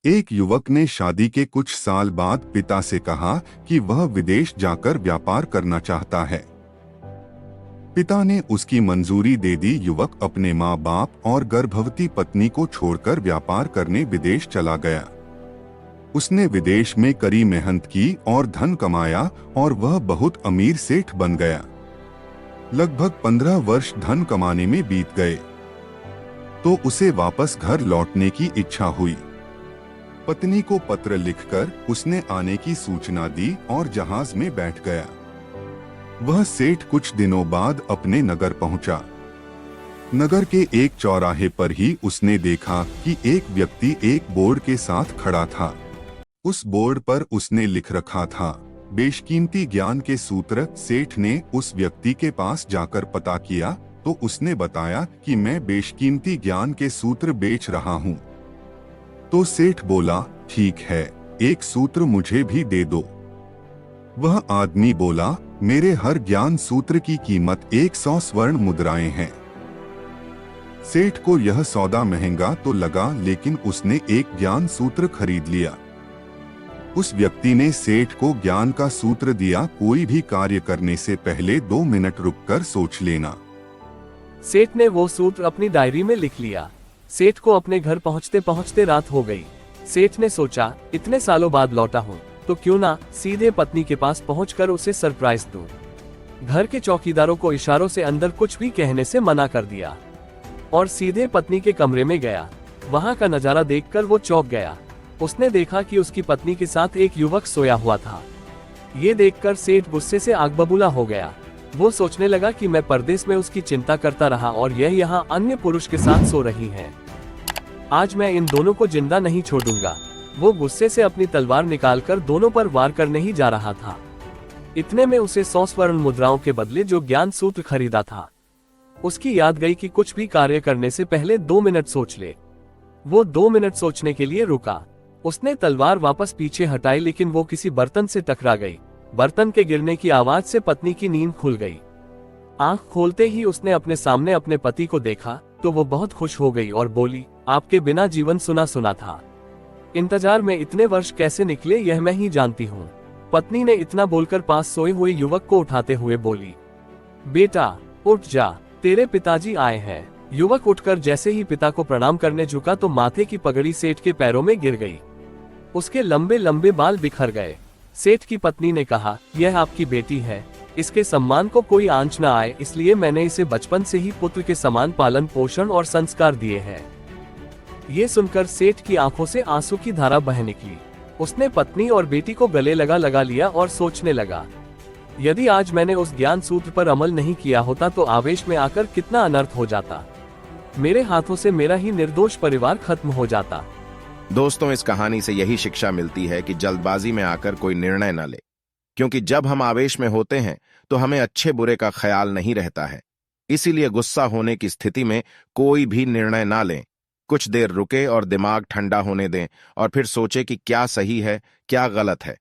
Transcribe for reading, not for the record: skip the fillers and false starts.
एक युवक ने शादी के कुछ साल बाद पिता से कहा कि वह विदेश जाकर व्यापार करना चाहता है। पिता ने उसकी मंजूरी दे दी। युवक अपने माँ बाप और गर्भवती पत्नी को छोड़कर व्यापार करने विदेश चला गया। उसने विदेश में कड़ी मेहनत की और धन कमाया और वह बहुत अमीर सेठ बन गया। लगभग 15 वर्ष धन कमाने में बीत गए तो उसे वापस घर लौटने की इच्छा हुई। पत्नी को पत्र लिखकर उसने आने की सूचना दी और जहाज में बैठ गया। वह सेठ कुछ दिनों बाद अपने नगर पहुंचा। नगर के एक चौराहे पर ही उसने देखा कि एक व्यक्ति एक बोर्ड के साथ खड़ा था। उस बोर्ड पर उसने लिख रखा था, बेशकीमती ज्ञान के सूत्र। सेठ ने उस व्यक्ति के पास जाकर पता किया तो उसने बताया कि मैं बेशकीमती ज्ञान के सूत्र बेच रहा हूँ। तो सेठ बोला, ठीक है, एक सूत्र मुझे भी दे दो। वह आदमी बोला, मेरे हर ज्ञान सूत्र की कीमत 100 स्वर्ण मुद्राएं हैं। सेठ को यह सौदा महंगा तो लगा, लेकिन उसने एक ज्ञान सूत्र खरीद लिया। उस व्यक्ति ने सेठ को ज्ञान का सूत्र दिया, कोई भी कार्य करने से पहले 2 मिनट रुककर सोच लेना। सेठ ने वो सूत्र अपनी डायरी में लिख लिया। सेठ को अपने घर पहुंचते पहुंचते रात हो गई। सेठ ने सोचा, इतने सालों बाद लौटा हूँ तो क्यों ना सीधे पत्नी के पास पहुंचकर उसे सरप्राइज दूं। घर के चौकीदारों को इशारों से अंदर कुछ भी कहने से मना कर दिया और सीधे पत्नी के कमरे में गया। वहां का नजारा देखकर वो चौंक गया। उसने देखा कि उसकी पत्नी के साथ एक युवक सोया हुआ था। ये देखकर सेठ गुस्से से आग बबूला हो गया। वो सोचने लगा कि मैं परदेश में उसकी चिंता करता रहा और यह यहाँ अन्य पुरुष के साथ सो रही है। आज मैं इन दोनों को जिंदा नहीं छोड़ूंगा। वो गुस्से से अपनी तलवार निकालकर दोनों पर वार करने ही जा रहा था। इतने में उसे 100 स्वर्ण मुद्राओं के बदले जो ज्ञान सूत्र खरीदा था, उसकी याद गई कि कुछ भी कार्य करने से पहले 2 मिनट सोच ले। वो 2 मिनट सोचने के लिए रुका। उसने तलवार वापस पीछे हटाई, लेकिन वो किसी बर्तन से टकरा गई। बर्तन के गिरने की आवाज से पत्नी की नींद खुल गई। आंख खोलते ही उसने अपने सामने अपने पति को देखा तो वो बहुत खुश हो गई और बोली, आपके बिना जीवन सुना सुना था। इंतजार में इतने वर्ष कैसे निकले यह मैं ही जानती हूँ। पत्नी ने इतना बोलकर पास सोए हुए युवक को उठाते हुए बोली, बेटा उठ जा, तेरे पिताजी आए हैं। युवक उठकर जैसे ही पिता को प्रणाम करने झुका तो माथे की पगड़ी सेठ के पैरों में गिर गई। उसके लंबे लंबे बाल बिखर गए। सेठ की पत्नी ने कहा, यह आपकी बेटी है, इसके सम्मान को कोई आंच न आए, इसलिए मैंने इसे बचपन से ही पुत्र के समान पालन पोषण और संस्कार दिए हैं। ये सुनकर सेठ की आंखों से आंसू की धारा बह निकली। उसने पत्नी और बेटी को गले लगा लिया और सोचने लगा, यदि आज मैंने उस ज्ञान सूत्र पर अमल नहीं किया होता तो आवेश में आकर कितना अनर्थ हो जाता। मेरे हाथों से मेरा ही निर्दोष परिवार खत्म हो जाता। दोस्तों, इस कहानी से यही शिक्षा मिलती है कि जल्दबाजी में आकर कोई निर्णय न ले, क्योंकि जब हम आवेश में होते हैं तो हमें अच्छे बुरे का ख्याल नहीं रहता है। इसीलिए गुस्सा होने की स्थिति में कोई भी निर्णय ना लें। कुछ देर रुके और दिमाग ठंडा होने दें और फिर सोचें कि क्या सही है, क्या गलत है।